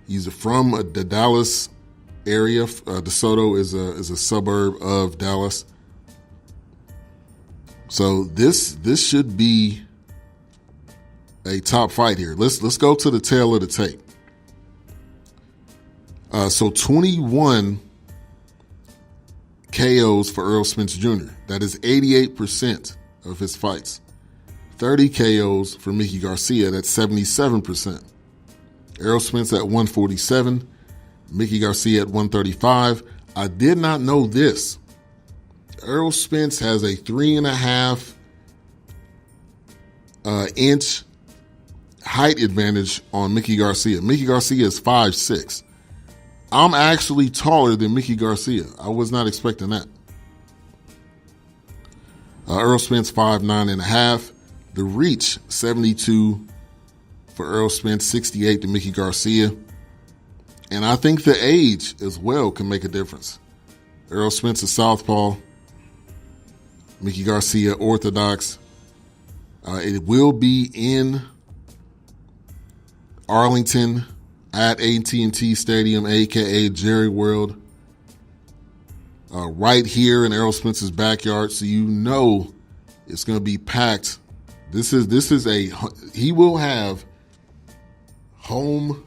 He's from the Dallas area. DeSoto is a suburb of Dallas. So this should be a top fight here. Let's go to the tail of the tape. So 21 KOs for Errol Spence Jr. That is 88% of his fights. 30 KOs for Mikey Garcia. That's 77%. Errol Spence at 147. Mikey Garcia at 135. I did not know this. Errol Spence has a 3.5 inch height advantage on Mikey Garcia. Mikey Garcia is 5'6". I'm actually taller than Mikey Garcia. I was not expecting that. Errol Spence 5'9.5". The reach 72 for Errol Spence, 68 to Mikey Garcia. And I think the age as well can make a difference. Errol Spence is southpaw. Mikey Garcia orthodox. It will be in Arlington at AT&T Stadium, a.k.a. Jerry World, right here in Errol Spence's backyard. So you know it's going to be packed. He will have home,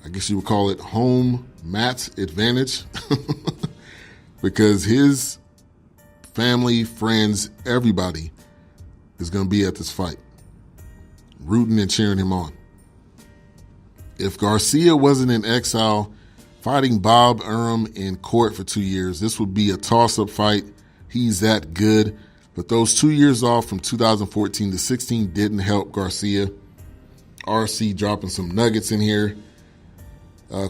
I guess you would call it home mat advantage because his family, friends, everybody is going to be at this fight, rooting and cheering him on. If Garcia wasn't in exile, fighting Bob Arum in court for 2 years, this would be a toss-up fight. He's that good. But those 2 years off from 2014 to 16 didn't help Garcia. RC dropping some nuggets in here.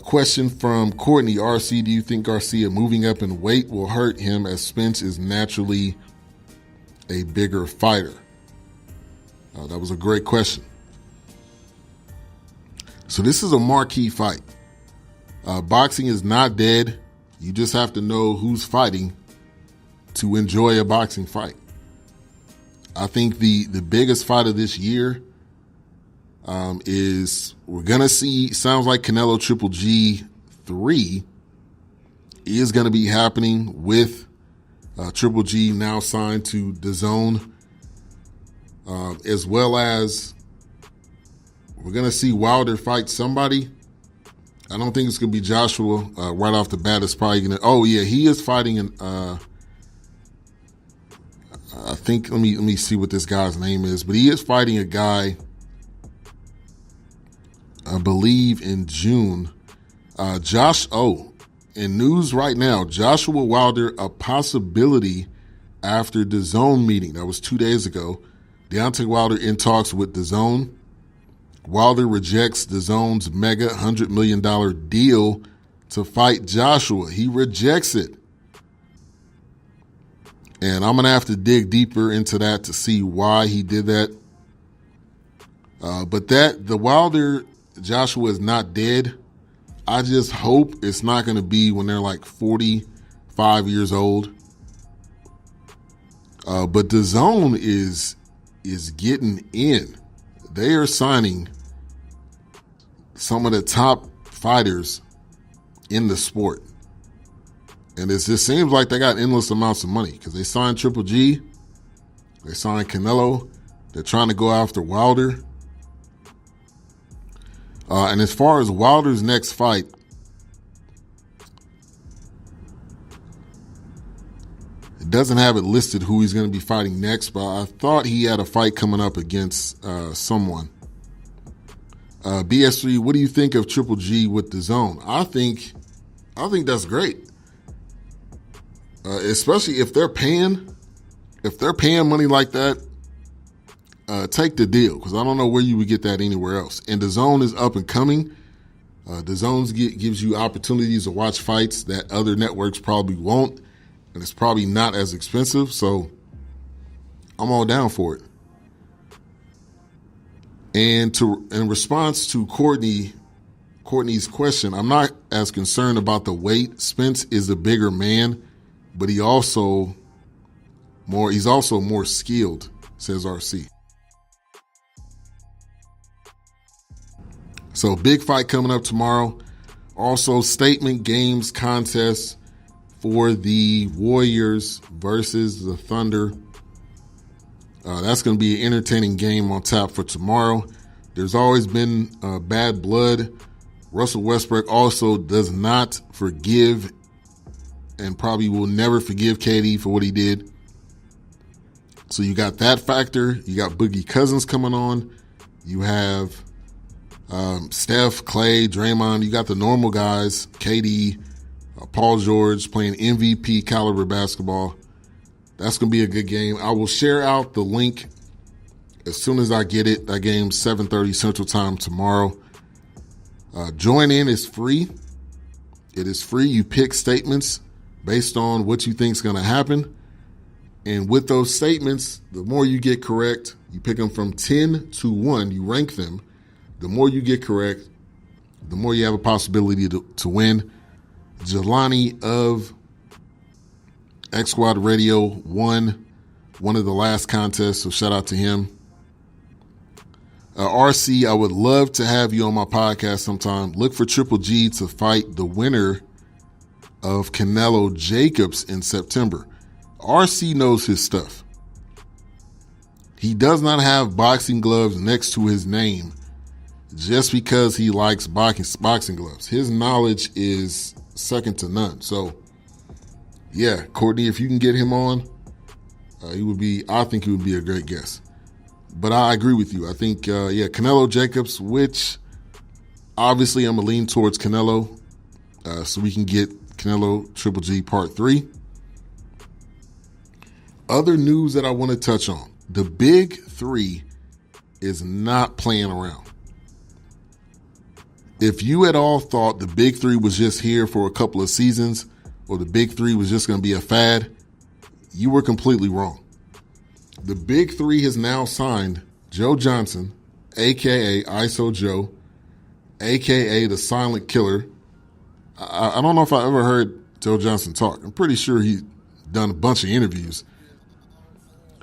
Question from Courtney. RC, do you think Garcia moving up in weight will hurt him as Spence is naturally a bigger fighter? That was a great question. So this is a marquee fight. Boxing is not dead. You just have to know who's fighting to enjoy a boxing fight. I think the biggest fight of this year is we're going to see, sounds like Canelo Triple G 3 is going to be happening with Triple G now signed to DAZN, as well as we're going to see Wilder fight somebody. I don't think it's going to be Joshua right off the bat. It's probably going to, oh yeah, he is fighting in, I think, let me see what this guy's name is, but he is fighting a guy, I believe in June. In news right now, Joshua Wilder, a possibility after the DAZN meeting. That was 2 days ago. Deontay Wilder in talks with DAZN. Wilder rejects DAZN's mega $100 million deal to fight Joshua. He rejects it. And I'm going to have to dig deeper into that to see why he did that. But the Wilder Joshua is not dead. I just hope it's not going to be when they're like 45 years old. But DAZN is getting in. They are signing some of the top fighters in the sport. And it just seems like they got endless amounts of money because they signed Triple G, they signed Canelo, they're trying to go after Wilder. And as far as Wilder's next fight, it doesn't have it listed who he's going to be fighting next, but I thought he had a fight coming up against someone. BS3, what do you think of Triple G with DAZN? I think that's great. Especially if they're paying money like that, take the deal, because I don't know where you would get that anywhere else. And DAZN is up and coming. DAZN gives you opportunities to watch fights that other networks probably won't, and it's probably not as expensive. So I'm all down for it. And in response to Courtney's question, I'm not as concerned about the weight. Spence is a bigger man, but he's also more skilled, says RC. So big fight coming up tomorrow. Also, statement games contest for the Warriors versus the Thunder. That's going to be an entertaining game on tap for tomorrow. There's always been bad blood. Russell Westbrook also does not forgive and probably will never forgive KD for what he did. So you got that factor. You got Boogie Cousins coming on. You have Steph, Clay, Draymond. You got the normal guys, KD, Paul George playing MVP caliber basketball. That's going to be a good game. I will share out the link as soon as I get it. That game's 7:30 Central Time tomorrow. Join in is free. It is free. You pick statements based on what you think is going to happen. And with those statements, the more you get correct, you pick them from 10 to 1. You rank them. The more you get correct, the more you have a possibility to win. Jelani of X Squad Radio won one of the last contests, so shout out to him. RC, I would love to have you on my podcast sometime. Look for Triple G to fight the winner of Canelo Jacobs in September. RC knows his stuff. He does not have boxing gloves next to his name just because he likes boxing gloves. His knowledge is second to none. So, yeah, Courtney, if you can get him on, I think he would be a great guest. But I agree with you. I think, Canelo Jacobs, which obviously I'm going to lean towards Canelo, so we can get Canelo Triple G Part 3. Other news that I want to touch on. The Big Three is not playing around. If you at all thought the Big Three was just here for a couple of seasons or the Big Three was just going to be a fad, you were completely wrong. The Big Three has now signed Joe Johnson, a.k.a. ISO Joe, a.k.a. the Silent Killer. I don't know if I ever heard Joe Johnson talk. I'm pretty sure he's done a bunch of interviews.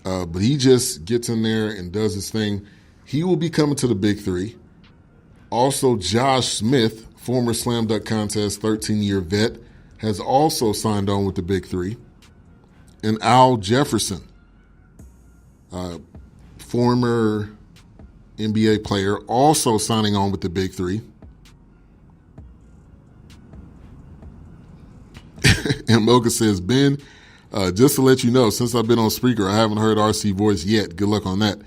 But he just gets in there and does his thing. He will be coming to the Big Three. Also, Josh Smith, former Slam Dunk Contest 13-year vet, has also signed on with the Big Three. And Al Jefferson, former NBA player, also signing on with the Big Three. And Mocha says, Ben, just to let you know, since I've been on speaker, I haven't heard RC voice yet. Good luck on that.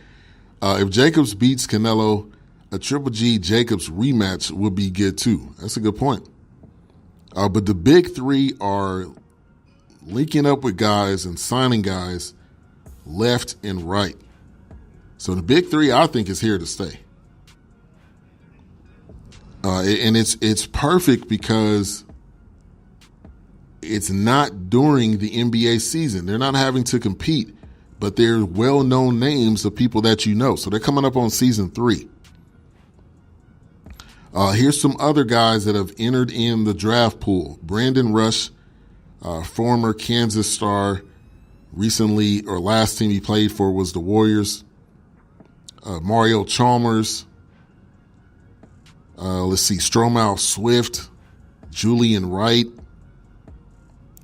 If Jacobs beats Canelo, a Triple G Jacobs rematch would be good too. That's a good point. But the Big Three are linking up with guys and signing guys left and right. So the Big Three, I think, is here to stay. And it's perfect because it's not during the NBA season. They're not having to compete, but they're well-known names of people that you know. So they're coming up on season 3. Here's some other guys that have entered in the draft pool. Brandon Rush, former Kansas star, recently, or last team he played for was the Warriors. Mario Chalmers. Stromae Swift, Julian Wright,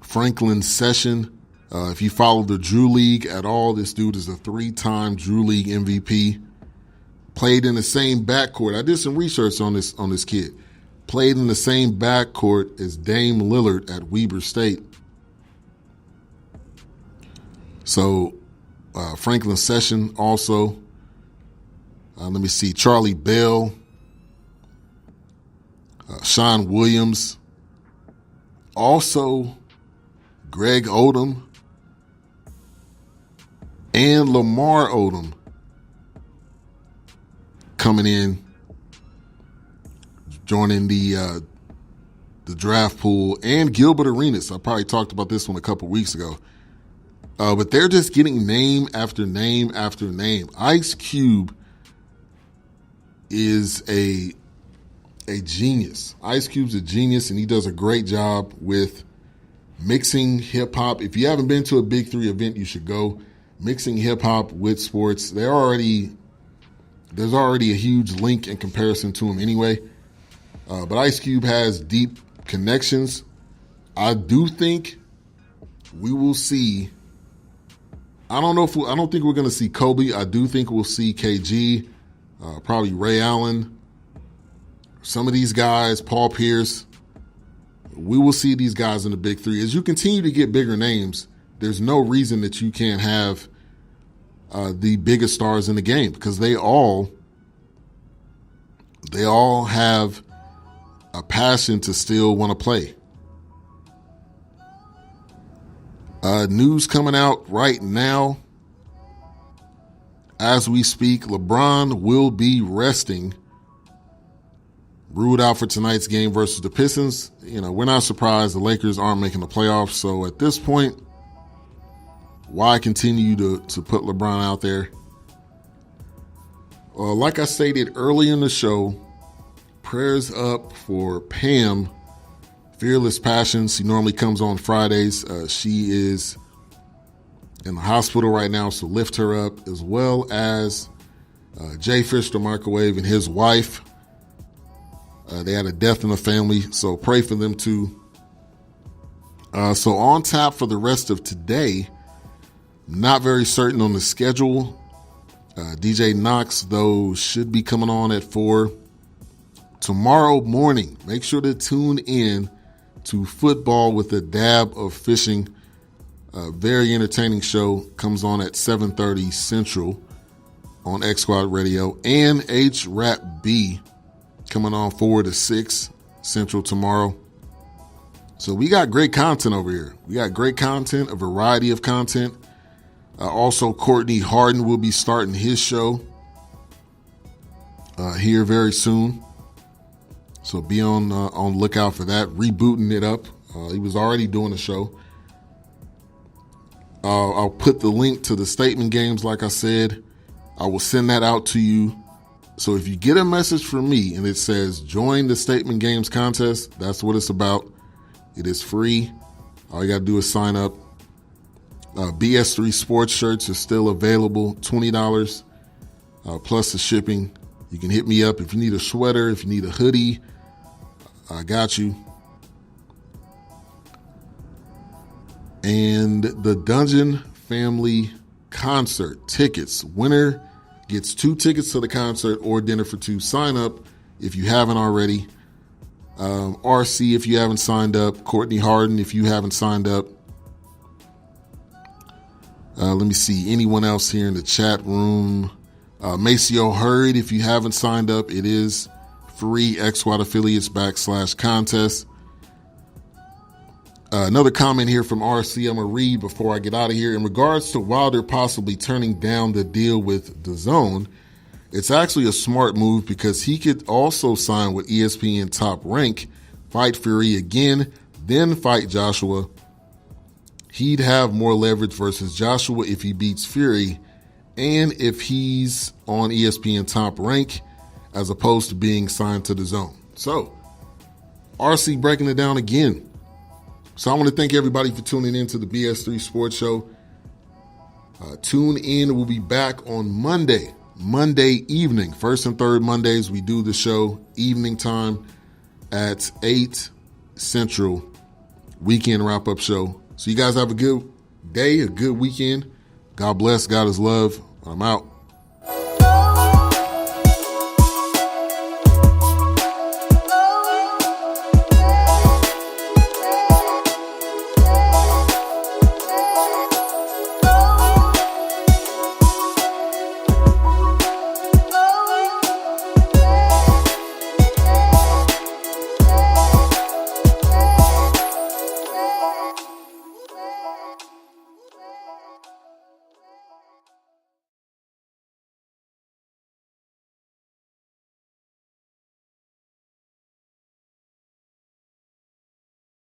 Franklin Session. If you follow the Drew League at all, this dude is a 3-time Drew League MVP. Played in the same backcourt. I did some research on this kid. Played in the same backcourt as Dame Lillard at Weber State. So Franklin Session also. Charlie Bell, Sean Williams, also Greg Odom, and Lamar Odom coming in, joining the draft pool, and Gilbert Arenas. I probably talked about this one a couple weeks ago. But they're just getting name after name after name. Ice Cube is a genius. Ice Cube's a genius, and he does a great job with mixing hip-hop. If you haven't been to a Big Three event, you should go. Mixing hip-hop with sports. There's already a huge link in comparison to him anyway. But Ice Cube has deep connections. I do think we will see. I don't think we're going to see Kobe. I do think we'll see KG, probably Ray Allen, some of these guys, Paul Pierce. We will see these guys in the big three. As you continue to get bigger names, there's no reason that you can't have the biggest stars in the game, because they all have a passion to still want to play. News coming out right now as we speak: LeBron will be resting, ruled out for tonight's game versus the Pistons. We're not surprised the Lakers aren't making the playoffs. So at this point, why continue to put LeBron out there? Like I stated early in the show, prayers up for Pam, Fearless Passions. She normally comes on Fridays. She is in the hospital right now, so lift her up, as well as Jay Fish the Microwave and his wife. They had a death in the family, so pray for them too. So on tap for the rest of today, not very certain on the schedule. DJ Knox, though, should be coming on at 4. Tomorrow morning, make sure to tune in to Football with a Dab of Fishing. A very entertaining show. Comes on at 7:30 Central on X Squad Radio. And H-Rap B coming on 4 to 6 Central tomorrow. So we got great content over here. We got great content, a variety of content. Also, Courtney Harden will be starting his show here very soon. So be on lookout for that. Rebooting it up. He was already doing a show. I'll put the link to the statement games, like I said. I will send that out to you. So if you get a message from me and it says join the statement games contest, that's what it's about. It is free. All you got to do is sign up. BS3 sports shirts are still available, $20 plus the shipping. You can hit me up if you need a sweater, if you need a hoodie. I got you. And the Dungeon Family concert tickets. Winner gets 2 tickets to the concert or dinner for 2. Sign up if you haven't already. RC if you haven't signed up. Courtney Harden if you haven't signed up. Let me see. Anyone else here in the chat room? Maceo Hurd, if you haven't signed up, it is free. XWAT affiliates /contest. Another comment here from RC I'm going to read before I get out of here. In regards to Wilder possibly turning down the deal with DAZN, it's actually a smart move because he could also sign with ESPN Top Rank, fight Fury again, then fight Joshua. He'd have more leverage versus Joshua if he beats Fury and if he's on ESPN Top Rank as opposed to being signed to DAZN. So, RC breaking it down again. So I want to thank everybody for tuning in to the BS3 Sports Show. Tune in. We'll be back on Monday evening. First and third Mondays, we do the show evening time at 8 Central, weekend wrap-up show. So you guys have a good day, a good weekend. God bless. God is love. I'm out.